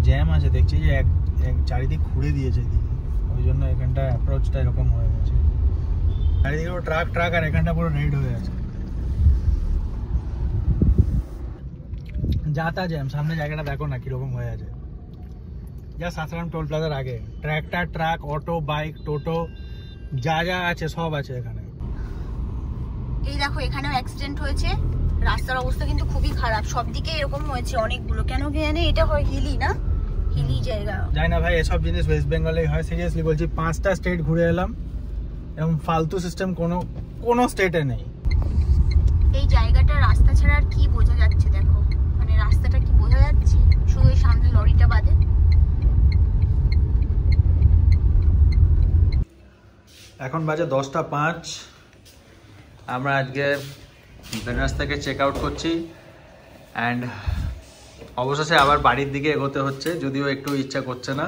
Jam আছে দেখছি যে এক চারিদিক ঘুরে দিয়েছে এদিকে, ওই জন্য এখানটা অ্যাপ্রোচটা এরকম হয়ে গেছে। চারিদিকে পুরো ট্রাক আর এখানটা পুরো রেড হয়ে আছে। যাতা জ্যাম, সামনে জায়গাটা দেখো না কিরকম হয়ে আছে। যা সাসারাম টোল প্লাজার আগে ট্র্যাক্টর, ট্রাক, অটো, বাইক, টোটো যা যা আছে সব আছে এখানে। এই দেখো এখানেও অ্যাক্সিডেন্ট হয়েছে, রাস্তার অবস্থা কিন্তু খুবই খারাপ, সব দিকে এরকম হয়েছে অনেকগুলো। কেন কি জানি, এটা হয় হিলি না, হিলি জায়গা। জানি না ভাই, এসব জিনিস ওয়েস্ট বেঙ্গলেই হয়, সিরিয়াসলি বলছি। 5টা স্টেট ঘুরে এলাম, এবং ফালতু সিস্টেম কোনো স্টেটে নেই। এই জায়গাটা রাস্তা ছাড়া আর কি বোঝা যাচ্ছে, দেখো মানে রাস্তাটা কি বোঝা যাচ্ছে, শুধু এই সামনে লরিটা বাদে। এখন বাজে 10টা 5। আমরা আজকে বেনারস থেকে চেক আউট করছি, অ্যান্ড অবশেষে আবার বাড়ির দিকে এগোতে হচ্ছে, যদিও একটু ইচ্ছা করছে না।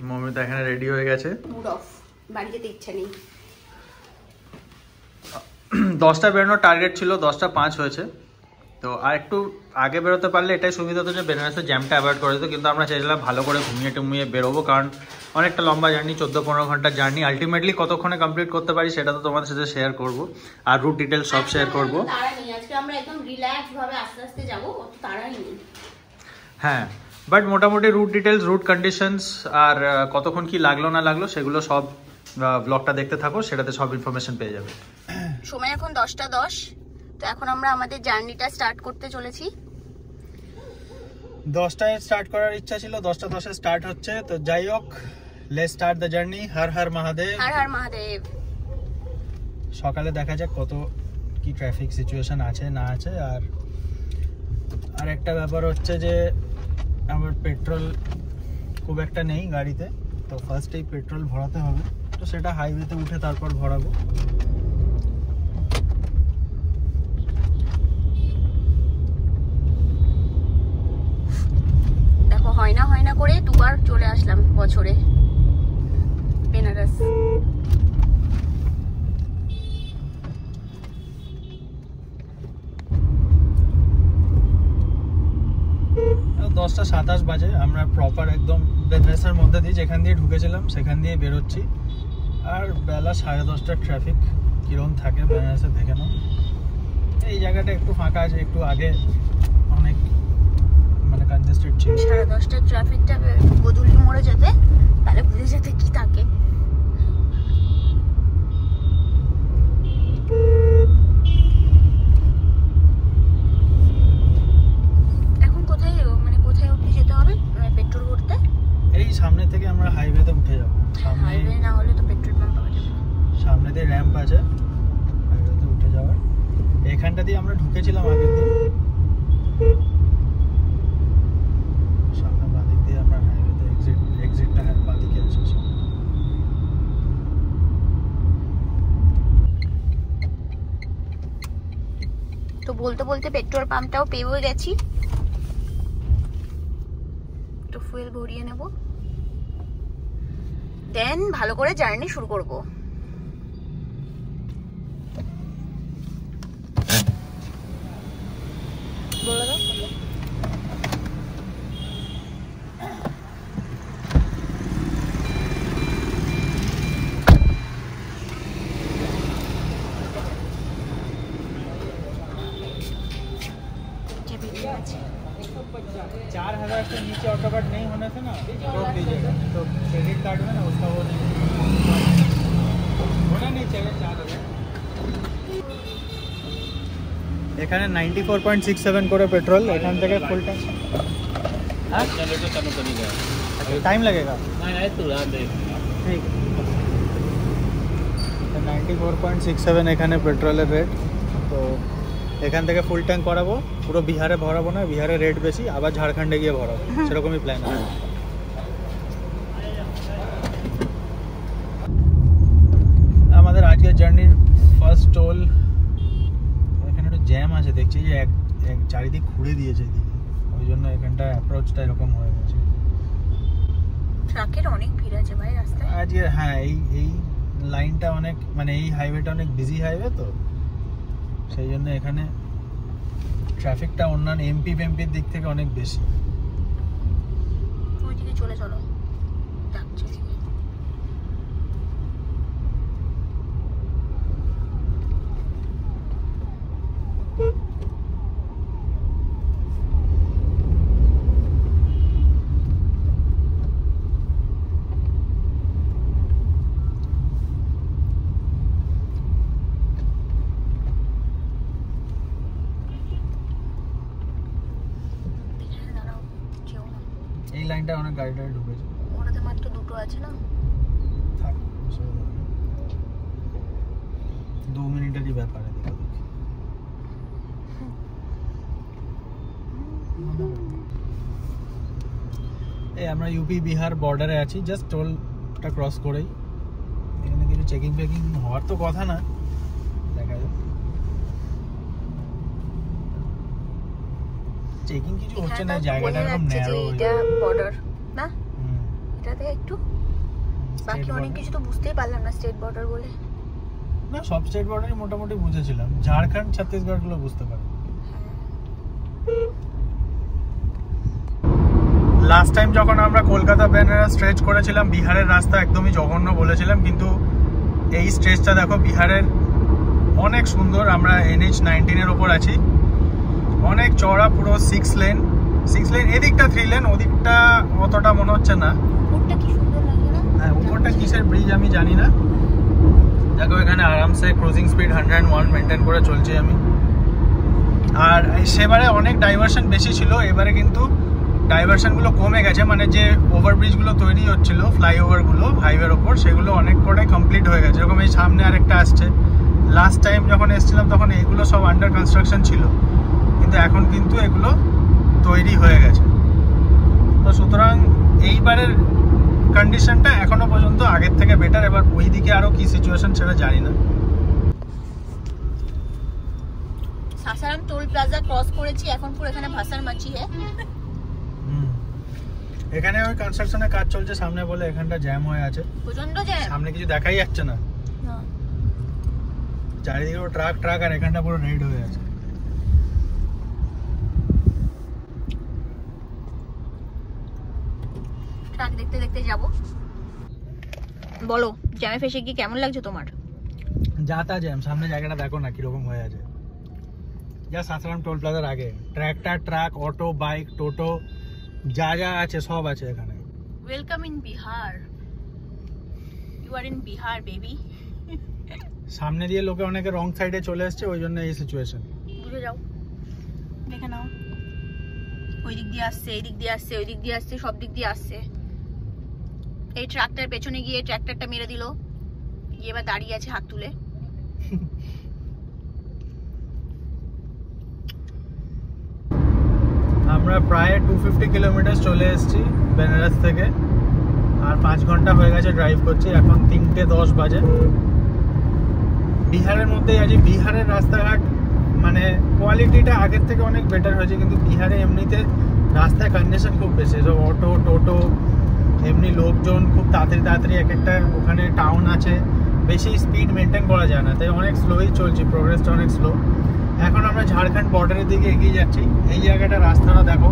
মমিতা এখানে রেডি হয়ে গেছে, মুড অফ, বাড়ি যেতে ইচ্ছা নেই। 10টা বেরোনোর টার্গেট ছিল, 10টা 5 হয়েছে। তো আর একটু আগে বেরোতে পারলে এটাই সুবিধা হতো যে বেনারসের জ্যামটা অ্যাভয়েড করে দিত। কিন্তু আমরা চাইছিলাম ভালো করে ঘুমিয়ে বেরোবো, কারণ অনেকটা লম্বা জার্নি, 14-15 ঘন্টার জার্নি। আলটিমেটলি কতক্ষণে কমপ্লিট করতে পারি সেটা তো তোমাদের সাথে শেয়ার করব, আর রুট ডিটেলস সব শেয়ার করবো। আজকে আমরা একদম রিল্যাক্স ভাবে আস্তে আস্তে যাবো, অত তাড়াই নেই। হ্যাঁ, বাট মোটামুটি রুট ডিটেলস, রুট কন্ডিশনস আর কতক্ষণ কি লাগলো না লাগলো সেগুলো সব ব্লগটা দেখতে থাকো, সেটাতে সব ইনফরমেশন পেয়ে যাবে। সময় এখন 10টা 10। তো এখন আমরা আমাদের জার্নিটা স্টার্ট করতে চলেছি। 10টায় স্টার্ট করার ইচ্ছা ছিল, 10টা 10-এ স্টার্ট হচ্ছে। তো যাই হোক, let's start the journey. Har Har Mahadev. Har Har Mahadev. সকালে দেখা যাক কত কি ট্রাফিক সিচুয়েশন আছে না আছে। আর একটা ব্যাপার হচ্ছে যে আমার পেট্রোল খুব একটা নেই গাড়িতে, তো ফার্স্টেই পেট্রোল ভরাতে হবে। তো সেটা হাইওয়েতে উঠে তারপর ভরাবো। দেখো হয় না করে দুবার চলে আসলাম বছরে বেনারস। 10টা 27 বাজে। আমরা প্রপার একদম বেনারসের মধ্যে দিয়ে যেখান দিয়ে ঢুকেছিলাম সেখান দিয়ে বেরোচ্ছি। আর বেলা 10:30টার ট্রাফিক কিরকম থাকে বেনারসে দেখে নাও। এই জায়গাটা একটু ফাঁকা আছে, একটু আগে অনেক মানে কনজেস্টেড ছিল। 10:30টার ট্রাফিকটা বদুলি মোড়ে যেতে, তাহলে বুঝে যেতে কি থাকে। এখন কোথায় মানে কোথায় অবধি যেতে হবে পেট্রোল ভরতে? এই সামনে থেকে আমরা হাইওয়েতে উঠে যাবো। হাইওয়ে না হলে তো পেট্রোল পাম্প পাওয়া যাবে না। সামনে দিয়ে র্যাম্প আছে, হাইওয়েতে উঠে যাওয়ার। এখানটা দিয়ে আমরা ঢুকেছিলাম আগের দিন। সামনে বাদিক দিয়ে আমরা হাইওয়েতে এক্সিটটা বাদিকে আছে। তো বলতে বলতে পেট্রোল পাম্পটাও পেয়ে গেছি, তো ফুয়েল ভরিয়ে নেব, দেন ভালো করে জার্নি শুরু করব। বলে দাও। আছে 4000 से नीचे ऑटो कार्ड नहीं होने से ना रोक दीजिएगा, तो क्रेडिट कार्ड में ना उसका वो नहीं होना नहीं चाहिए 4000। এখানে 94.67 করে পেট্রোল, এখান থেকে ফুল ট্যাঙ্ক। हाँ चलो तो चालू कर दीजिएगा, टाइम लगेगा नहीं है तो ठीक है। 94.67 এখানে পেট্রোলের রেট। তো এখান থেকে ফুল ট্যাঙ্ক করাবো, পুরো বিহারে ভরাবো না, বিহারে রেট বেশি, আবার ঝাড়খণ্ডে গিয়ে ভরাবো, সেরকমই প্ল্যান আছে। আমাদের আজকের জার্নির ফার্স্ট টোল। এখানে একটু জ্যাম আছে দেখছি যে এক চারিদিক ঘুরে দিয়েছে এদিকে, ওই জন্য এখানটা অ্যাপ্রোচটা এরকম হয়ে গেছে। ট্রাকের অনেক ভিড় আছে ভাই রাস্তায় আজকে। হ্যাঁ, এই লাইনটা অনেক মানে এই হাইওয়েটা অনেক বিজি হাইওয়ে, তো সেই জন্য এখানে ট্রাফিকটা অন্যান্য এমপির দিক থেকে অনেক বেশি। এই লাইনটা অনেক গাড়ি টাড়ি ঢুকেছে। ওটাতে মাত্র দুটো আছে না, থাক 2 মিনিটেরই ব্যাপার। এই আমরা ইউপি বিহার বর্ডারে আছি, জাস্ট টোলটা ক্রস করেই। এখানে কিছু চেকিং ফেকিং হওয়ার তো কথা না, দেখা যাক। চেকিং কিছু হচ্ছে না, জায়গাটা একদম ন্যারো। এটা বর্ডার না, এটাতে একটু বাকি অনেক কিছু তো বুঝতেই পারলাম না স্টেট বর্ডার বলে। না, সব স্টেট বর্ডারই মোটামুটি বুঝেছিলাম, ঝাড়খণ্ড ছত্তিশগড় গুলো বুঝতে পারি। লাস্ট টাইম যখন আমরা কলকাতা বেনারস স্ট্রেচ করেছিলাম, বিহারের রাস্তা একদমই জঘন্য বলেছিলাম, কিন্তু এই স্ট্রেচটা দেখো বিহারের অনেক সুন্দর। আমরা NH-19 এর ওপর আছি, অনেক চড়া, পুরো 6 লেন। এদিকটা 3 লেন, ওদিকটা অতটা মনে হচ্ছে না। উপরটা কি সুন্দর লাগে না? হ্যাঁ, উপরটা কিসের ব্রিজ আমি জানি না। দেখো এখানে আরামসে ক্রুজিং স্পিড 101 মেনটেন করে চলছি আমি। আর সেবারে অনেক ডাইভারশন বেশি ছিল, এবারে কিন্তু ডাইভারশনগুলো কমে গেছে। মানে যে ওভারব্রিজগুলো তৈরি হচ্ছিল, ফ্লাইওভারগুলো হাইওয়ের ওপর, সেগুলো অনেক করে কমপ্লিট হয়ে গেছে। এরকম এই সামনে আরেকটা আসছে। লাস্ট টাইম যখন এসেছিলাম তখন এগুলো সব আন্ডার কনস্ট্রাকশন ছিল, কিন্তু এখন কিন্তু এগুলো তৈরি হয়ে গেছে। তো সুতরাং এইবারের কন্ডিশনটা এখনো পর্যন্ত আগের থেকে বেটার। এবার ওই দিকে আরো কি সিচুয়েশন সেটা জানি না। সাসারাম টোল প্লাজা ক্রস করেছি, এখন পুরো এখানে ভাসার মাছি এখানে ওই কনস্ট্রাকশনের কাজ চলছে সামনে বলে এখানটা জ্যাম হয়ে আছে, প্রচন্ড জ্যাম। সামনে কিছু দেখাই যাচ্ছে না, চারিদিকে ট্রাক আর এখানটা পুরো রেড হয়ে আছে। ট্রাক দেখতে দেখতে যাব। বলো, জ্যামে ফেসে গিয়ে কেমন লাগছে তোমার? যা তা জ্যাম, সামনে জায়গাটা দেখো না কিরকম হয়ে আছে। যা সাসারাম টোল প্লাজার আগে ট্রাক, অটো, বাইক, টোটো যা যা আছে সব আছে এখানে। Welcome in Bihar, you are in Bihar baby. সামনে দিয়ে লোকে অনেকে রং সাইডে চলে আসছে, ওই জন্য এই সিচুয়েশন। বুঝে যাও, দেখে নাও, ওই দিক দিয়ে আসছে, এই দিক দিয়ে আসছে, ওই দিক দিয়ে আসছে, সব দিক দিয়ে আসছে। এই ট্রাক্টর পেছনে গিয়ে ট্রাক্টরটা মেরে দিল, গিয়ে এবার দাঁড়িয়ে আছে হাত তুলে। আমরা প্রায় 250 কিলোমিটার চলে এসেছি বেনারস থেকে, আর 5 ঘন্টা হয়ে গেছে ড্রাইভ করছি। এখন 3:10 বাজে। বিহারের মধ্যেই আছি। বিহারের রাস্তাঘাট মানে কোয়ালিটিটা আগের থেকে অনেক বেটার হয়েছে, কিন্তু বিহারে এমনিতে রাস্তায় কন্ডিশন খুব বেশি, সব অটো টোটো, এমনি লোকজন খুব তাড়াতাড়ি এক একটা। ওখানে টাউন আছে, বেশি স্পিড মেনটেন করা যায় না, তাই অনেক স্লোই চলছে, প্রোগ্রেসটা অনেক স্লো। এখন আমরা ঝাড়খণ্ড বর্ডারের দিকে এগিয়ে যাচ্ছি। এই জায়গাটা রাস্তাটা দেখো,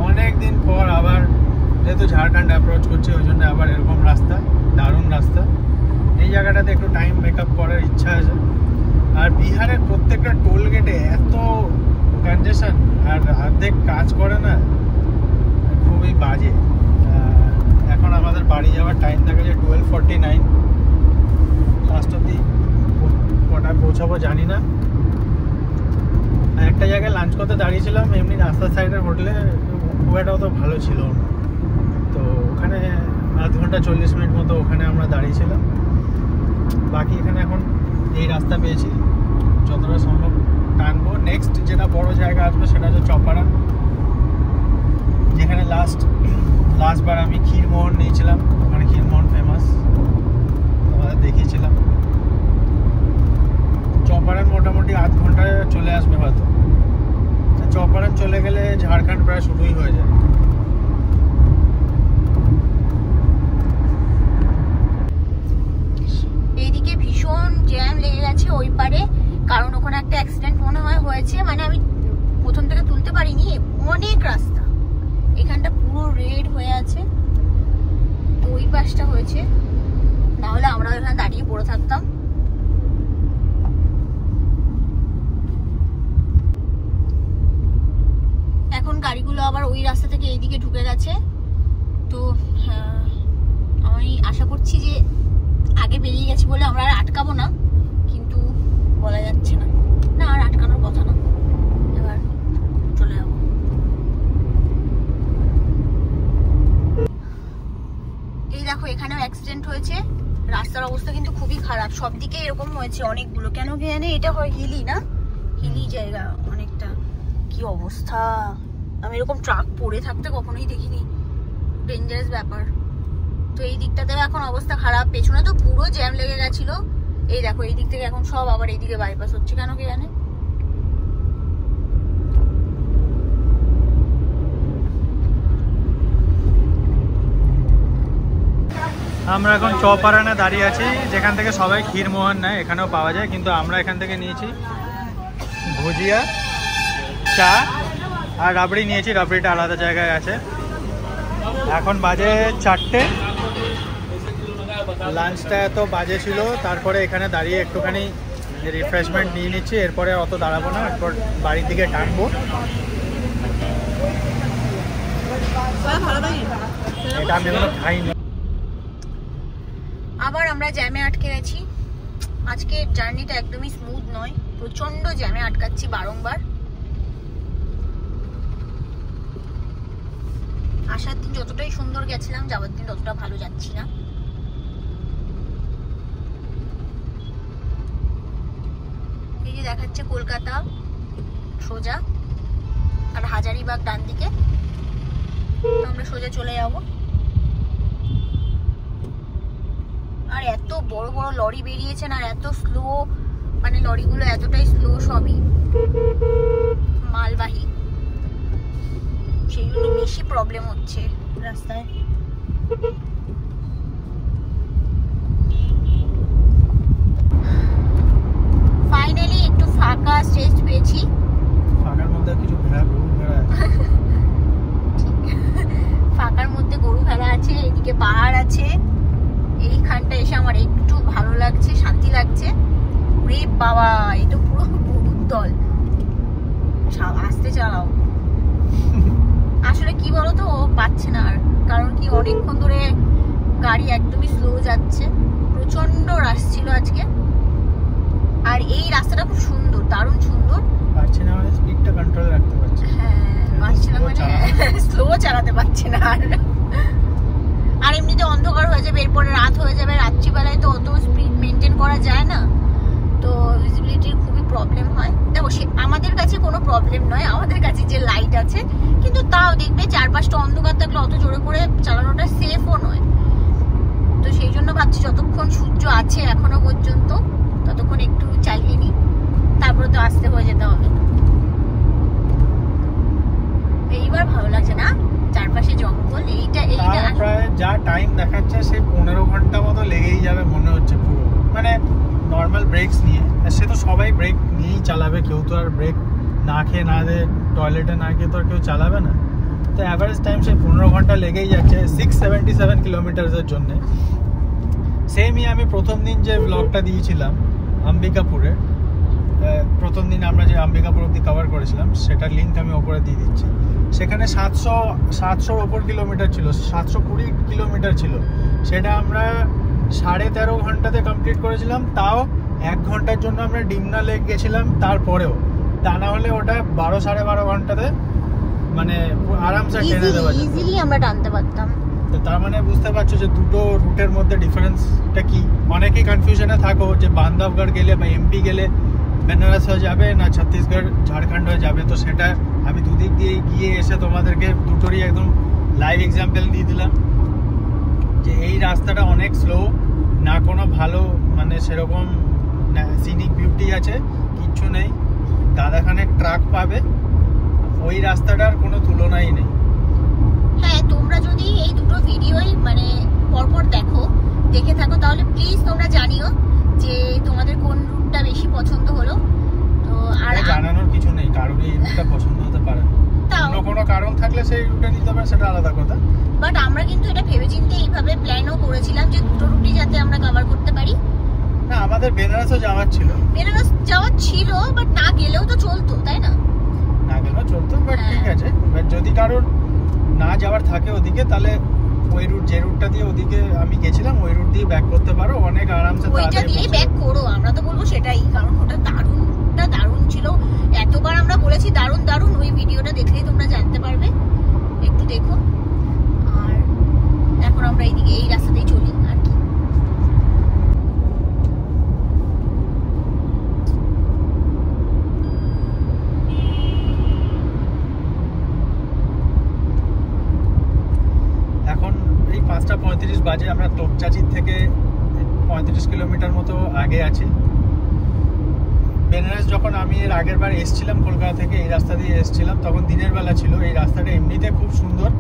অনেক দিন পর আবার যেহেতু ঝাড়খণ্ড অ্যাপ্রোচ করছে, ওই জন্য আবার এরকম রাস্তা, দারুণ রাস্তা। এই জায়গাটাতে একটু টাইম মেকআপ করার ইচ্ছা আছে। আর বিহারের প্রত্যেকটা টোল গেটে এত কনজেশন, আর অর্ধেক কাজ করে না, খুবই বাজে। এখন আমাদের বাড়ি যাওয়ার টাইম থাকে যে 12:49। লাস্ট অব্দি কটায় পৌঁছাবো জানি না। একটা জায়গায় লাঞ্চ করতে দাঁড়িয়েছিলাম, এমনি রাস্তার সাইডের হোটেলে, খুব একটা অত ভালো ছিল না, তো ওখানে আধ ঘন্টা 40 মিনিট মতো ওখানে আমরা দাঁড়িয়েছিলাম। বাকি এখানে এখন এই রাস্তা পেয়েছি, যতটা সম্ভব টানবো। নেক্সট যেটা বড় জায়গা আসবে সেটা হচ্ছে চপারান, যেখানে লাস্টবার আমি ক্ষীরমোহন নিয়েছিলাম। ওখানে ক্ষীরমোহন ফেমাস, তোমাদের দেখিয়েছিলাম। চপারান মোটামুটি আধ ঘন্টায় চলে আসবে হয়তো। চপারান চলে গেলে ঝাড়খণ্ড প্রায় শুরুই হয়ে যায়। এইদিকে ভীষণ জ্যাম লেগে গেছে ওই পারে, কারণ ওখানে একটা অ্যাক্সিডেন্ট মনে হয় হয়েছে। মানে আমি প্রথম থেকে তুলতে পারিনি, অনেক রাস্তা এখানটা পুরো রেড হয়ে আছে। তো ওই পাশটা হয়েছে, না হলে আমরা এখানে দাঁড়িয়ে পড়ে থাকতাম। এখন গাড়িগুলো আবার ওই রাস্তা থেকে এইদিকে ঢুকে গেছে। তো আমি আশা করছি যে আগে বেরিয়ে গেছি বলে আমরা আর আটকাবো না, কিন্তু বলা যাচ্ছে না। না, আর আটকানোর কথা না, এবার চলে যাবো। দেখো এখানেও অ্যাক্সিডেন্ট হয়েছে, রাস্তার অবস্থা কিন্তু খুবই খারাপ, সব দিকে এরকম হয়েছে অনেকগুলো। কেন কি জানে, এটা হয় হিলি না, হিলি জায়গা অনেকটা। কি অবস্থা, আমি এরকম ট্রাক পড়ে থাকতে কখনোই দেখিনি, ডেঞ্জারাস ব্যাপার। তো এই দিকটাতেও এখন অবস্থা খারাপ, পেছনে তো পুরো জ্যাম লেগে গেছিল। এই দেখো এই দিক থেকে এখন সব আবার এইদিকে বাইপাস হচ্ছে, কেন কি জানে। আমরা এখন চৌপাড়ানে দাঁড়িয়ে আছি, যেখান থেকে সবাই ক্ষীরমোহন নেয়, এখানেও পাওয়া যায়, কিন্তু আমরা এখান থেকে নিয়েছি ভুজিয়া, চা আর রাবড়ি নিয়েছি। রাবড়িটা আলাদা জায়গায় আছে। এখন বাজে 4টে, লাঞ্চটা এত বাজে ছিল, তারপরে এখানে দাঁড়িয়ে একটুখানি রিফ্রেশমেন্ট নিয়ে নিচ্ছি, এরপরে অত দাঁড়াবো না, এরপর বাড়ির দিকে টানবো। এটা আমি এখনো খাইনি। আবার আমরা জ্যামে আটকে গেছি। আজকে জার্নিটা একদমই স্মুথ নয়, প্রচন্ড জ্যামে আটকাচ্ছি বারংবার। আসার দিন যতটাই সুন্দর গেছিলাম, যাওয়ার দিন ততটা ভালো যাচ্ছি না। এই যে দেখাচ্ছে কলকাতা সোজা, আর হাজারিবাগ ডান দিকে, আমরা সোজা চলে যাবো। আর এত বড় বড় লরি বেরিয়েছে না, এত স্লো, মানে লরিগুলো এতটাই স্লো, সবই মালবাহী, সেই জন্য বেশি প্রবলেম হচ্ছে রাস্তায়। ফাইনালি একটু ফাঁকা স্টেজ পেয়েছি। ফাঁকার মধ্যে কিছু ফাঁকার মধ্যে গরু ভেড়া আছে, এদিকে পাহাড় আছে। এইখানটা এসে আমার একটু ভালো লাগছে, শান্তি লাগছে। রে বাবা, এই তো পুরো গরুর দল, আস্তে চালাও। আসলে কি বলতো, ও পাচ্ছে না আর, কারণ কি অনেকক্ষণ ধরে গাড়ি একদমই স্লো যাচ্ছে, প্রচন্ড রাশ ছিল আজকে। আর এই রাস্তাটা খুব সুন্দর, দারুণ সুন্দর। পারছি না মানে স্পিডটা কন্ট্রোলে রাখতে পারছি। হ্যাঁ, পারছি না মানে স্লো চালাতে পারছি না আর। আর এমনিতে অন্ধকার হয়ে যাবে, এরপরে রাত হয়ে যাবে, রাত্রিবেলায় তো অত স্পিড মেনটেন করা যায় না, তো ভিজিবিলিটির খুবই প্রবলেম হয়। দেখো আমাদের কাছে কোনো প্রবলেম নয়, আমাদের কাছে যে লাইট আছে, কিন্তু তাও দেখবে চারপাশটা অন্ধকার থাকলে অত জোরে করে চালানোটা সেফও নয়। তো সেই জন্য ভাবছি যতক্ষণ সূর্য আছে এখনো পর্যন্ত, ততক্ষণ একটু চালিয়ে নিই, তারপরে তো আস্তে হয়ে যেতে হবে। এইবার ভালো লাগছে না, চারপাশে জঙ্গল। এইটা প্রায় যা টাইম দেখাচ্ছে সেই 15 ঘন্টা মতো লেগেই যাবে মনে হচ্ছে পুরো, মানে নর্মাল ব্রেকস নিয়ে। সে তো সবাই ব্রেক নিয়েই চালাবে, কেউ তো আর ব্রেক না খেয়ে না দিয়ে টয়লেটে না গিয়ে তো আর কেউ চালাবে না। তো অ্যাভারেজ টাইম সেই 15 ঘন্টা লেগেই যাচ্ছে 677 কিলোমিটারের জন্য। সেমই আমি প্রথম দিন যে ব্লগটা দিয়েছিলাম অম্বিকাপুরে, প্রথম দিন আমরা যে অম্বিকাপুর অব্দি কভার করেছিলাম, সেটার লিঙ্ক আমি ওপরে দিয়ে দিচ্ছি। সেখানে 700-র ওপর কিলোমিটার ছিল, 720 কিলোমিটার ছিল। সেটা আমরা 13.5 ঘন্টাতে কমপ্লিট করেছিলাম, তাও 1 ঘন্টার জন্য আমরা ডিমনা লেক গেছিলাম। তারপরেও তা না হলে ওটা 12-12.5 ঘন্টাতে মানে আরামসে টেনে দেওয়া যেত, ইজিলি আমরা টানতে পারতাম। তো তার মানে বুঝতে পারছো যে দুটো রুটের মধ্যে ডিফারেন্সটা কি। অনেকেই কনফিউশনে থাকো যে বান্ধবগড় গেলে বা এমপি গেলে বেনারস হয়ে যাবে না ছত্তিশগড় ঝাড়খণ্ড হয়ে যাবে। তো সেটা আমি দুদিক দিয়ে গিয়ে এসে তোমাদেরকে দুটোরই একদম লাইভ এক্সাম্পল দিয়ে দিলাম যে এই রাস্তাটা অনেক স্লো, না কোনো ভালো মানে সেরকম সিনিক বিউটি আছে, কিচ্ছু নেই। দাদাখানেক ট্রাক পাবে, ওই রাস্তাটার কোনো তুলনাই নেই। হ্যাঁ, তোমরা যদি এই দুটো ভিডিওই মানে পরপর দেখে থাকো, তাহলে প্লিজ তোমরা জানিও যে তোমাদের কোন রুটটা বেশি পছন্দ হলো। তো আর জানানোর কিছু নেই, কারোর এই রুটটা পছন্দ হতে পারে, অন্য কোনো কারণ থাকলে সেই রুটে নিতে পারে, সেটা আলাদা কথা। বাট আমরা কিন্তু এটা ভেবেচিন্তে এইভাবে প্ল্যানও করেছিলাম যে দুটো রুটই যাতে আমরা কভার করতে পারি। না, আমাদের বেনারসও যাওয়ার ছিল, বাট না গেলেও তো চলতো, তাই না? না গেলেও চলতো, বাট ঠিক আছে। বাট যদি কারোর না যাওয়ার থাকে ওদিকে, তাহলে ওই রুট, যে রুটটা দিয়ে ওদিকে আমি গেছিলাম, ওই রুট দিয়ে ব্যাক করতে পারো অনেক আরামসে। ওইটা দিয়ে ব্যাক করো, আমরা তো বলবো সেটাই, কারণ ওটা দারুণ ছিল। এতবার আমরা বলেছি দারুণ, ওই ভিডিওটা দেখলেই তোমরা জানতে পারবে, একটু দেখো। আর এখন তারপর আমরা এইদিকে এই রাস্তাতেই চলি আর কি। এখন এই 5:35 বাজে, আমরা তোপচাচির থেকে 35 কিলোমিটার মতো আগে আছি। বেনারস যখন আমি এর আগের বার এসেছিলাম কলকাতা থেকে, এই রাস্তা দিয়ে এসেছিলাম, তখন দিনের বেলা ছিল। এই রাস্তাটা এমনিতে খুব সুন্দর,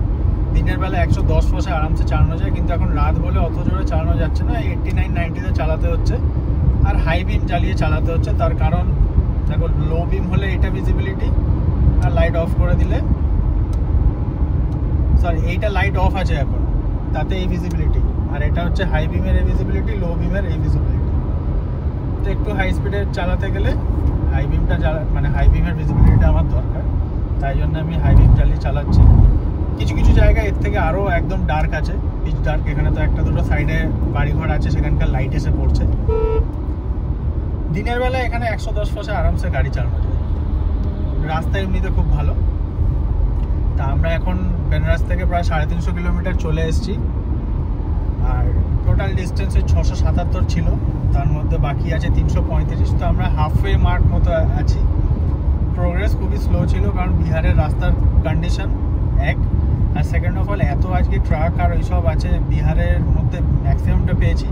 দিনের বেলা 110 বসে আরামসে চালানো যায়, কিন্তু এখন রাত হলে অত জোরে চালানো যাচ্ছে না, 89-90-তে চালাতে হচ্ছে, আর হাই বিম জ্বালিয়ে চালাতে হচ্ছে। তার কারণ দেখো, লো বিম হলে এটা ভিজিবিলিটি, আর লাইট অফ করে দিলে, সরি এইটা লাইট অফ আছে এখন, তাতে এই ভিজিবিলিটি, আর এটা হচ্ছে হাই বিমের এই ভিজিবিলিটি, লো বিমের এই ভিজিবিলিটি। তো একটু হাই স্পিডে চালাতে গেলে হাই বিমটা মানে হাই বিমের ভিজিবিলিটিটা আমার দরকার, তাই জন্য আমি হাই বিম চালিয়ে চালাচ্ছি। কিছু কিছু জায়গায় এর থেকে আরও একদম ডার্ক আছে, পিচ ডার্ক। এখানে তো একটা দুটো সাইডে বাড়িঘর আছে, সেখানকার লাইট এসে পড়ছে। দিনের বেলা এখানে 110 বসে আরামসে গাড়ি চালানো যায়, রাস্তা এমনিতে খুব ভালো। তা আমরা এখন বেনারস থেকে প্রায় 350 কিলোমিটার চলে এসেছি, আর টোটাল ডিস্টেন্সে 677 ছিল, তার মধ্যে বাকি আছে 335। তো আমরা হাফওয়ে মার্ক মতো আছি। প্রোগ্রেস খুবই স্লো ছিল, কারণ বিহারের রাস্তার কন্ডিশন এক, আর সেকেন্ড অফ অল এত আজকে ট্রাক আর ওইসব আছে বিহারের মধ্যে, ম্যাক্সিমামটা পেয়েছি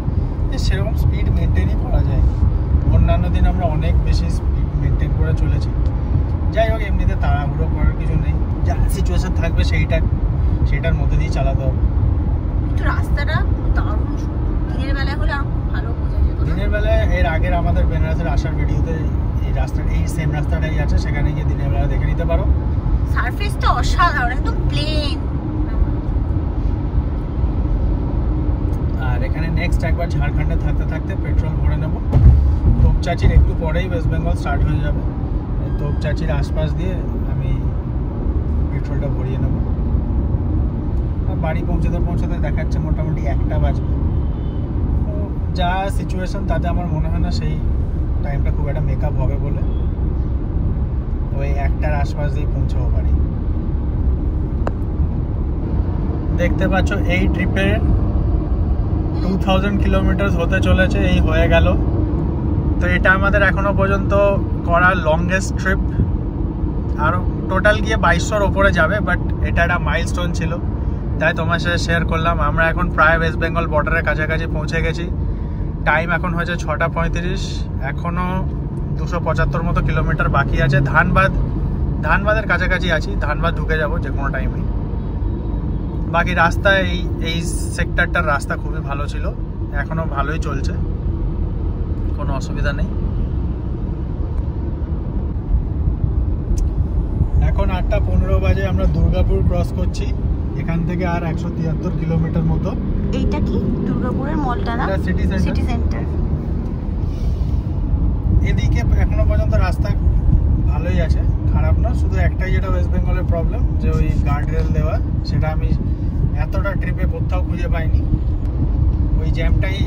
যে সেরকম স্পিড মেনটেনই করা যায়। অন্যান্য দিন আমরা অনেক বেশি স্পিড মেনটেন করে চলেছি। যাই হোক, এমনিতে তাড়াহুড়ো করার কিছু নেই, যা সিচুয়েশন থাকবে সেইটার মধ্যে দিয়ে চালাতে হবে। কিন্তু রাস্তাটা দারুণ, দিনের বেলায় হলে আরো ভালো বোঝা যেত। দিনের বেলায় এর আগের আমাদের বেনারসের আসার ভিডিওতে এই রাস্তাটা, এই সেম রাস্তাটাই আছে, সেখানে গিয়ে দিনের বেলা দেখে নিতে পারো। সারফেসটা অসাধারণ, একদম প্লেন। আর এখানে নেক্সট একবার ঝাড়খণ্ডে থাকতে থাকতে পেট্রোল ভরে নেব। তোপচাচির একটু পরেই ওয়েস্ট বেঙ্গল স্টার্ট হয়ে যাবে, তোপচাচির আশপাশ দিয়ে আমি পেট্রোলটা ভরিয়ে নেব। আর বাড়ি পৌঁছাতে দেখাচ্ছে মোটামুটি 1টা বাজবে। তো যা সিচুয়েশন, তাতে আমার মনে হয় না সেই টাইমটা খুব একটা মেকআপ হবে বলে, ওই 1টার আশপাশ দিয়ে পৌঁছাবো বাড়ি। দেখতে পাচ্ছ এই ট্রিপে 2000 কিলোমিটার হতে চলেছে, এই হয়ে গেল। তো এটা আমাদের এখনো পর্যন্ত করা লংগেস্ট ট্রিপ, আর টোটাল গিয়ে 2200-র ওপরে যাবে, বাট এটা একটা মাইলস্টোন ছিল, তাই তোমার সাথে শেয়ার করলাম। আমরা এখন প্রায় ওয়েস্ট বেঙ্গল বর্ডারের কাছাকাছি পৌঁছে গেছি। টাইম এখন হয়েছে 6:35, এখনও 275 মতো কিলোমিটার বাকি আছে। ধানবাদের কাছাকাছি আছি, ধানবাদ ঢুকে যাব যে কোনো টাইমে। বাকি রাস্তা এই সেক্টরটার রাস্তা খুবই ভালো ছিল, এখনও ভালোই চলছে, কোনো অসুবিধা নেই। এখন 8:15 বাজে, আমরা দুর্গাপুর ক্রস করছি। এখান থেকে আর 173 কিলোমিটার মতো। এইটা কি দুর্গাপুরের মলটা না? City centre. এদিকে এখনো পর্যন্ত রাস্তা ভালোই আছে, খারাপ না। শুধু একটাই যেটা ওয়েস্ট বেঙ্গলের প্রবলেম, যে ওই গার্ড রেল দেওয়া, সেটা আমি এতটা ট্রিপে কোথাও খুঁজে পাইনি। ওই জ্যামটাই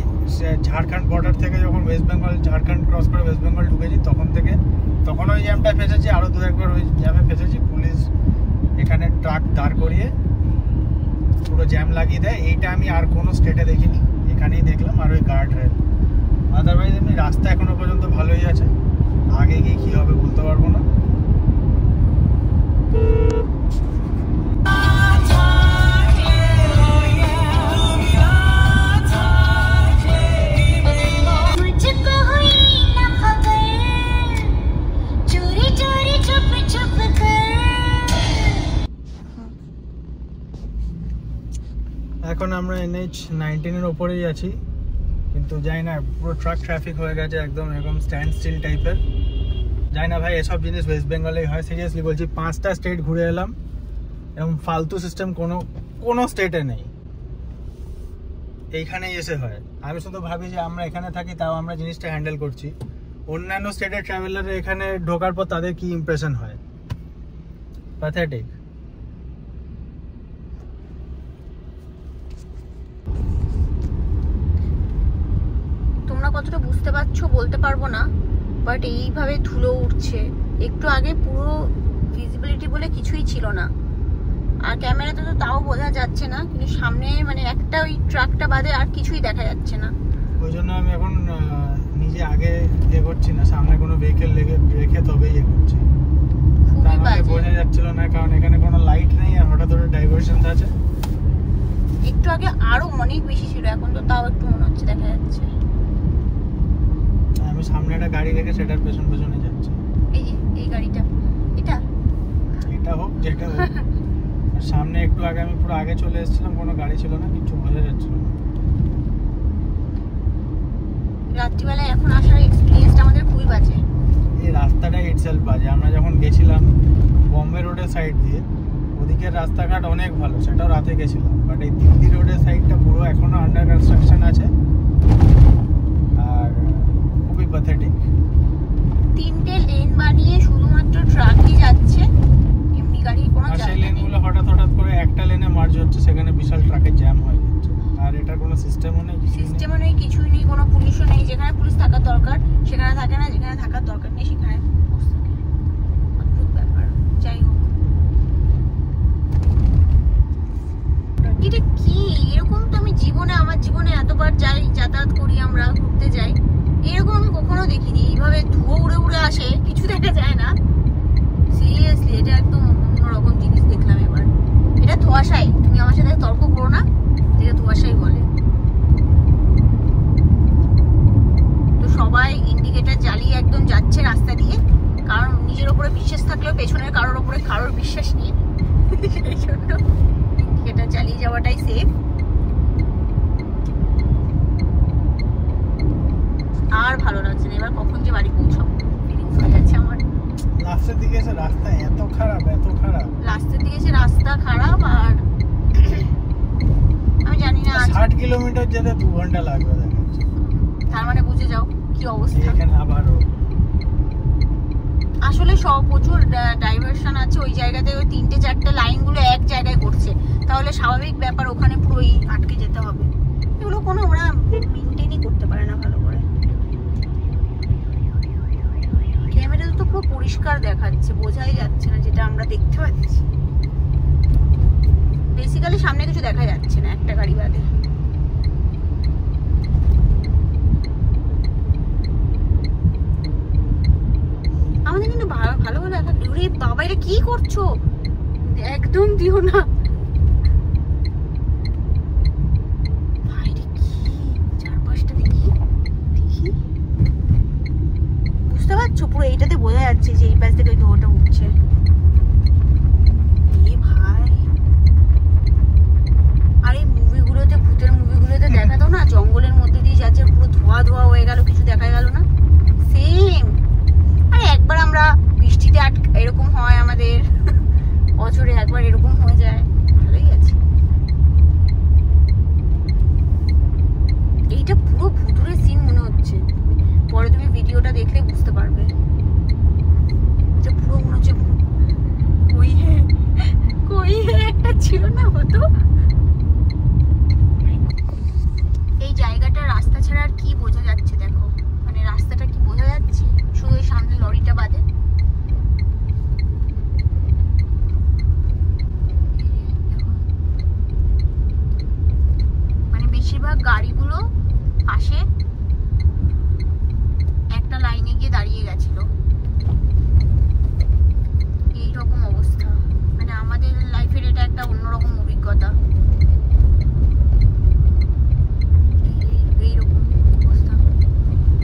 ঝাড়খণ্ড বর্ডার থেকে যখন ওয়েস্ট বেঙ্গল, ঝাড়খণ্ড ক্রস করে ওয়েস্ট বেঙ্গল ঢুকেছি, তখন ওই জ্যামটায় ফেঁসেছি, আরও 2-1 ওই জ্যামে ফেঁসেছি। পুলিশ এখানে ট্রাক দাঁড় করিয়ে পুরো জ্যাম লাগিয়ে দেয়। এইটা আমি আর কোনো স্টেটে দেখিনি, এখানেই দেখলাম। আর ওই গার্ড রেল, আদারওয়াইজ এমনি রাস্তা এখনো পর্যন্ত ভালোই আছে। আগে গিয়ে কী হবে বলতে পারবো না। এখন আমরা NH-19-এর ওপরেই আছি, কিন্তু যাই না, পুরো ট্রাক ট্রাফিক হয়ে গেছে, একদম এরকম স্ট্যান্ড স্টিল টাইপের। যাই না ভাই, এসব জিনিস ওয়েস্ট বেঙ্গলেই হয়, সিরিয়াসলি বলছি। 5টা স্টেট ঘুরে এলাম, এরকম ফালতু সিস্টেম কোনো স্টেটে নেই, এইখানেই এসে হয়। আমি শুধু ভাবি যে আমরা এখানে থাকি, তাও আমরা জিনিসটা হ্যান্ডেল করছি। অন্যান্য স্টেটের ট্রাভেলার এখানে ঢোকার পর তাদের কি ইমপ্রেশন হয়, প্যাথেটিক। তোমরা কতটা বুঝতে পারছো বলতে পারবো না, বাট এইভাবে ধুলো উঠছে। একটু আগে পুরো ভিজিবিলিটি বলে কিছুই ছিল না, আর ক্যামেরাতে তো তাও বোঝা যাচ্ছে যাচ্ছে না, কিন্তু সামনে মানে একটা ওই ট্রাকটা বাদে আর কিছুই দেখা যাচ্ছে না। ওই জন্য আমি এখন নিজে আগে করছি না, সামনে কোনো ভেহিকেল রেখে তবেই করছি। খুবই বাজে, বোঝা যাচ্ছিল না কারণ এখানে কোনো লাইট নেই আর হঠাৎ করে ডাইভারশন আছে। একটু আগে আরো অনেক বেশি ছিল, এখন তো তাও একটু মনে হচ্ছে দেখা যাচ্ছে। আমি সামনে একটা গাড়ি রেখে সেটার পেছনে যাচ্ছি। এই গাড়িটা, এটা হোক যেটা হোক। সামনে একটু আগে আমি পুরো আগে চলে এসেছিলাম, কোনো গাড়ি ছিল না, কিছু বোঝা যাচ্ছিল না। রাত্রিবেলায় এখন আসার এক্সপেরিয়েন্সটা আমাদের খুবই বাজে। এই রাস্তাটা ইটসেলফ বাজে। আমরা যখন গেছিলাম বম্বে রোডের সাইড দিয়ে, ওদিকের রাস্তাঘাট অনেক ভালো, সেটাও রাতে গেছিলাম। বাট এই দিল্লি রোডের সাইডটা পুরো এখনো আন্ডার কনস্ট্রাকশন আছে আর খুবই প্যাথেটিক। 3টে লেন বানিয়ে শুধুমাত্র ট্রাকই যাচ্ছে, এমনি গাড়ি কোনো আর সেই জায়গা নেই। লেনগুলো হঠাৎ করে একটা লেনে মার্জ হচ্ছে, সেখানে বিশাল ট্রাকের জ্যাম হয়ে যাচ্ছে। আর এটার কোনো সিস্টেমও নেই, সিস্টেমও নেই, কিছুই নেই, কোনো পুলিশও নেই। যেখানে পুলিশ থাকার দরকার সেখানে থাকে না, যেখানে থাকার দরকার নেই সেখানে পুলিশ থাকে। অদ্ভুত ব্যাপার। যাই হোক, এটা কি এরকম? তো আমি আমার জীবনে এতবার যাতায়াত করি, আমরা ঘুরতে যাই, এরকম আমি কখনো দেখিনি। এইভাবে ধুয়ো উড়ে উড়ে আসে, কিছু দেখা যায় না। সিরিয়াসলি এটা একদম অন্যরকম জিনিস দেখলাম এবার। এটা ধোঁয়াশাই, তুমি আমার সাথে তর্ক করো না, এটা ধোঁয়াশাই বলে। তো সবাই ইন্ডিকেটর জ্বালিয়ে একদম যাচ্ছে রাস্তা দিয়ে, কারণ নিজের উপরে বিশ্বাস থাকলেও পেছনের কারোর উপরে কারোর বিশ্বাস নেই, সেই জন্য ইন্ডিকেটর চালিয়ে যাওয়াটাই সেফ। আর ভালো লাগছে না, এবার কখন যে বাড়ি পৌঁছাবো ফিলিংস হয়ে যাচ্ছে আমার। লাস্টের দিকে এসে রাস্তা এত খারাপ। লাস্টের দিকে এসে রাস্তা খারাপ, আর আমি জানি না 60 কিলোমিটার যেতে 2 ঘন্টা লাগবে দেখাচ্ছে। তার মানে বুঝে যাও কি অবস্থা। এখানে আবারও আসলে সব প্রচুর ডাইভারশন আছে ওই জায়গাতে, ওই 3টে-4টে লাইনগুলো এক জায়গায় করছে, তাহলে স্বাভাবিক ব্যাপার ওখানে পুরোই আটকে যেতে হবে। এগুলো কোনো ওরা মেনটেনই করতে পারে না ভালো করে। ক্যামেরা তো পুরো পরিষ্কার দেখাচ্ছে, বোঝাই যাচ্ছে না যেটা আমরা দেখতে পাচ্ছি। বেসিক্যালি সামনে কিছু দেখা যাচ্ছে না একটা গাড়ি বাদে। আমাদের কিন্তু ভালো দেখা। দূরে বাবা, এটা কি করছো? একদম দিও না। চারপাশটা দেখি বুঝতে পারছো? পুরো এইটাতে বোঝা যাচ্ছে যে এই পাশ থেকে ওই ধোঁয়াটা উঠছে। ভাই, আর এই মুভিগুলোতে, ভূতের মুভিগুলোতে দেখাতো না, জঙ্গলের মধ্যে দিয়ে যাচ্ছে, পুরো ধোঁয়া হয়ে গেল, কিছু দেখা গেল না। সেম। আরে একবার আমরা বৃষ্টিতে এরকম হয় আমাদের, বছরে একবার এরকম হয়ে যায়, ভালোই আছে। এইটা পুরো ভুতুড়ে সিন মনে হচ্ছে, পরে তুমি ভিডিওটা দেখলে বুঝতে পারবে। এটা পুরো মনে হচ্ছে কই হে একটা ছিল না হতো। এই জায়গাটা রাস্তা ছাড়া আর কি বোঝা যাচ্ছে দেখো, মানে রাস্তাটা কি বোঝা যাচ্ছে শুধু ওই সামনে লরিটা বাদে। মানে বেশিরভাগ গাড়িগুলো পাশে একটা লাইনে গিয়ে দাঁড়িয়ে গেছিল, এইরকম অবস্থা। মানে আমাদের লাইফের এটা একটা অন্যরকম অভিজ্ঞতা। এইরকম অবস্থা,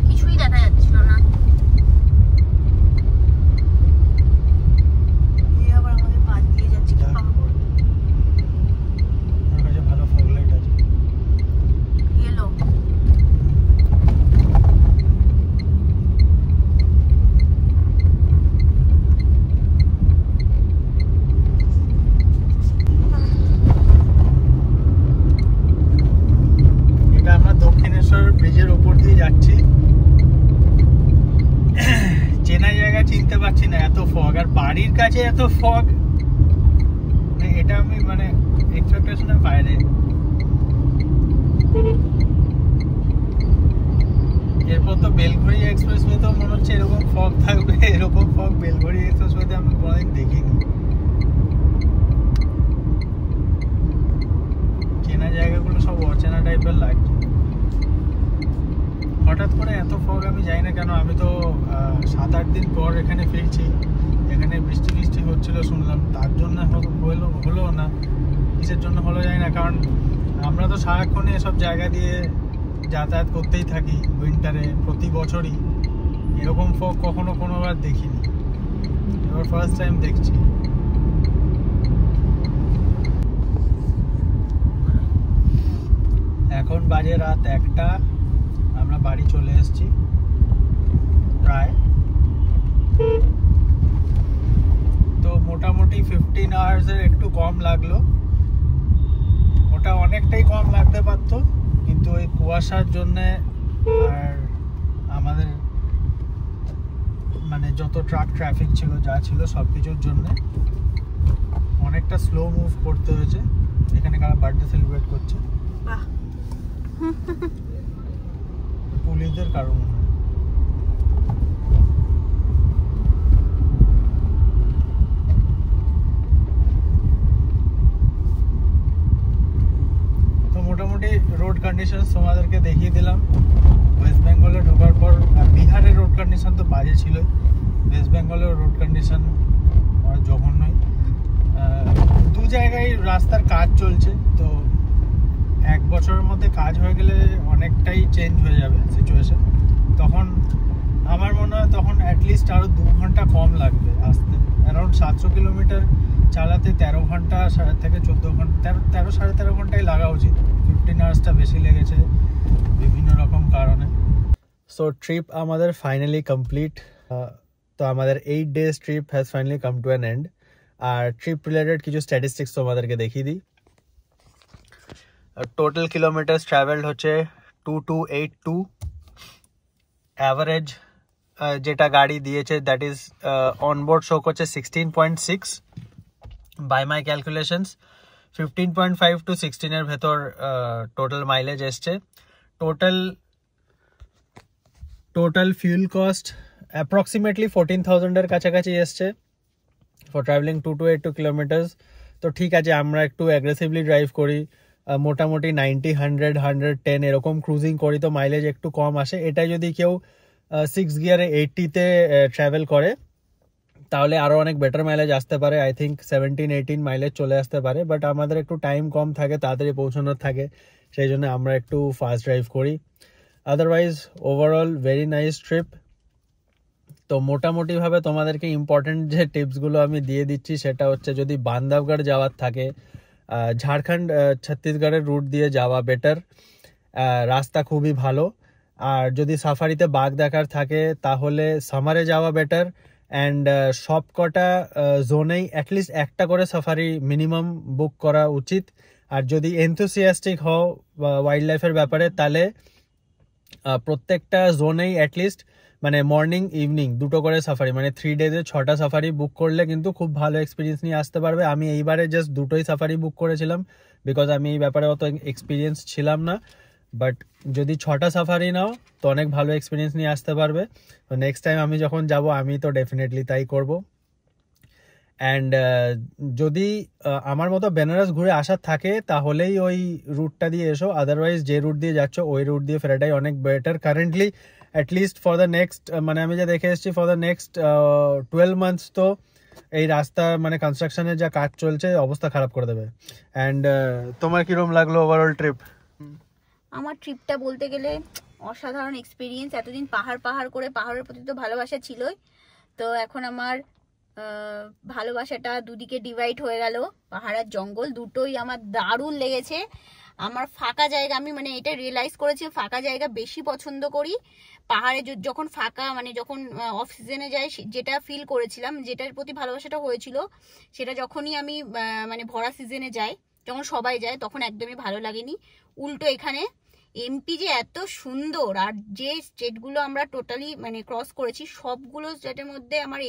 কিছুই দেখা যাচ্ছিল না। আবার আমাদের পাশ দিয়ে যাচ্ছে, কি পাবো? আমার কাছে ভালো ফগ লাইট আছে। এলো দক্ষিণেশ্বর ব্রিজের উপর দিয়ে যাচ্ছি, চেনা জায়গা চিনতে পারছি না, এত ফগ। আর বাড়ির কাছে এত ফগ, এটা আমি মানে এক্সপেকটেশনের বাইরে। এরপর তো বেলঘড়ি এক্সপ্রেসওয়ে তো মনে হচ্ছে এরকম ফগ থাকবে, এরকম ফগ বেলঘড়ি এক্সপ্রেসওয়েতে আমি কোনোদিন দেখিনি। কমফোর্টেবল লাগছে। হঠাৎ করে এত ফগ আমি জানি না কেন, আমি তো 7-8 দিন পর এখানে ফিরছি, এখানে বৃষ্টি হচ্ছিল শুনলাম, তার জন্য হলো না, কিসের জন্য হলো জানি না। কারণ আমরা তো সারাক্ষণ এসব জায়গা দিয়ে যাতায়াত করতেই থাকি উইন্টারে, প্রতি বছরই এরকম ফগ কখনো কোনোবার দেখিনি, এবার ফার্স্ট টাইম দেখছি। এখন বাজে রাত 1টা, আমরা বাড়ি চলে এসেছি প্রায়। তো মোটামুটি 15 আওয়ার্সের একটু কম লাগলো, ওটা অনেকটাই কম লাগতে পারতো, কিন্তু ওই কুয়াশার জন্যে আর আমাদের মানে যত ট্রাফিক ছিল যা ছিল সব কিছুর জন্য অনেকটা স্লো মুভ করতে হয়েছে। এখানে কারা বার্থডে সেলিব্রেট করছে, পুলিশদের কারণ। তো মোটামুটি রোড কন্ডিশন তোমাদেরকে দেখিয়ে দিলাম। ওয়েস্ট বেঙ্গলে ঢোকার পর বিহারের রোড কন্ডিশন তো বাজে ছিলই, ওয়েস্ট বেঙ্গলের রোড কন্ডিশন জঘন্যই। দু জায়গায় রাস্তার কাজ চলছে, তো 1 বছরের মধ্যে কাজ হয়ে গেলে অনেকটাই চেঞ্জ হয়ে যাবে সিচুয়েশন। তখন আমার মনে হয় তখন অ্যাটলিস্ট আরও 2 ঘন্টা কম লাগবে আসতে। অ্যারাউন্ড 700 কিলোমিটার চালাতে 13 ঘন্টা থেকে 14 ঘন্টা, 13 সাড়ে 13 ঘন্টাই লাগা উচিত। 15 আওয়ার্সটা বেশি লেগেছে বিভিন্ন রকম কারণে। সো ট্রিপ আমাদের ফাইনালি কমপ্লিট। তো আমাদের 8 days trip has finally come to an end. আর ট্রিপ রিলেটেড কিছু স্ট্যাটিস্টিক্স তোমাদেরকে দেখিয়ে দিই। টোটাল কিলোমিটার্স ট্রাভেলড হচ্ছে 2282। অ্যাভারেজ যেটা গাড়ি দিয়েছে দ্যাট ইজ অনবোর্ড শো করছে 16.6 বাই মাই ক্যালকুলেশনস। 15.5 to 16 এর ভেতর টোটাল মাইলেজ এসছে। টোটাল ফিউল কস্ট অ্যাপ্রক্সিমেটলি 14,000 এর কাছাকাছি এসছে ফর ট্রাভেলিং 2282 কিলোমিটার্স। তো ঠিক আছে, আমরা একটু অ্যাগ্রেসিভলি ড্রাইভ করি, মোটামুটি 90, 100, 110 এরকম ক্রুজিং করি, তো মাইলেজ একটু কম আসে। এটা যদি কেউ 6 গিয়ারে 80-তে ট্রাভেল করে তাহলে আরও অনেক বেটার মাইলেজ আসতে পারে। আই থিঙ্ক 17-18 মাইলেজ চলে আসতে পারে, বাট আমাদের একটু টাইম কম থাকে, তাড়াতাড়ি পৌঁছানোর থাকে, সেই জন্য আমরা একটু ফাস্ট ড্রাইভ করি। Otherwise overall very nice trip. তো মোটামুটিভাবে তোমাদেরকে ইম্পর্টেন্ট যে টিপসগুলো আমি দিয়ে দিচ্ছি সেটা হচ্ছে, যদি বান্ধবগড় যাওয়ার থাকে ঝাড়খণ্ড ছত্তিশগড়ের রুট দিয়ে যাওয়া বেটার, রাস্তা খুবই ভালো। আর যদি সাফারিতে বাঘ দেখার থাকে তাহলে সামারে যাওয়া বেটার। অ্যান্ড সব কটা জোনেই অ্যাটলিস্ট একটা করে সাফারি মিনিমাম বুক করা উচিত। আর যদি এনথুসিয়াস্টিক হও ওয়াইল্ড লাইফের ব্যাপারে তাহলে প্রত্যেকটা জোনেই অ্যাটলিস্ট মানে মর্নিং ইভিনিং দুটো করে সাফারি, মানে 3 days-এ 6টা সাফারি বুক করলে কিন্তু খুব ভালো এক্সপিরিয়েন্স নিয়ে আসতে পারবে। আমি এইবারে জাস্ট 2টোই সাফারি বুক করেছিলাম বিকজ আমি এই ব্যাপারে অত এক্সপিরিয়েন্স ছিলাম না, বাট যদি 6টা সাফারি নাও তো অনেক ভালো এক্সপিরিয়েন্স নিয়ে আসতে পারবে। তো নেক্সট টাইম আমি যখন যাব আমি তো ডেফিনেটলি তাই করব। অ্যান্ড যদি আমার মতো বেনারস ঘুরে আসার থাকে তাহলেই ওই রুটটা দিয়ে এসো, আদারওয়াইজ যে রুট দিয়ে যাচ্ছ ওই রুট দিয়ে ফেরাটাই অনেক better currently, at least for the next, মানে আমি যা দেখে এসেছি ফর দ্য নেক্সট 12 months তো এই রাস্তা মানে কনস্ট্রাকশনের যা কাজ চলছে অবস্থা খারাপ করে দেবে। অ্যান্ড তোমার কিরকম লাগলো ওভারঅল ট্রিপ? আমার ট্রিপটা বলতে গেলে অসাধারণ এক্সপিরিয়েন্স। এতদিন পাহাড় করে পাহাড়ের প্রতি তো ভালোবাসা ছিলই, তো এখন আমার ভালোবাসাটা দুদিকে ডিভাইড হয়ে গেল। পাহাড় আর জঙ্গল দুটোই আমার দারুণ লেগেছে। আমার ফাঁকা জায়গা, আমি মানে এটা রিয়েলাইজ করেছি ফাঁকা জায়গা বেশি পছন্দ করি। পাহাড়ে যখন ফাঁকা মানে যখন অফ সিজনে যাই যেটা ফিল করেছিলাম, যেটার প্রতি ভালোবাসাটা হয়েছিল সেটা যখনই আমি মানে ভরা সিজনে যাই, যখন সবাই যায় তখন একদমই ভালো লাগেনি। উল্টো এখানে এমপি যে এত সুন্দর, আর যে স্টেটগুলো আমরা টোটালি মানে ক্রস করেছি সবগুলো স্টেটের মধ্যে আমার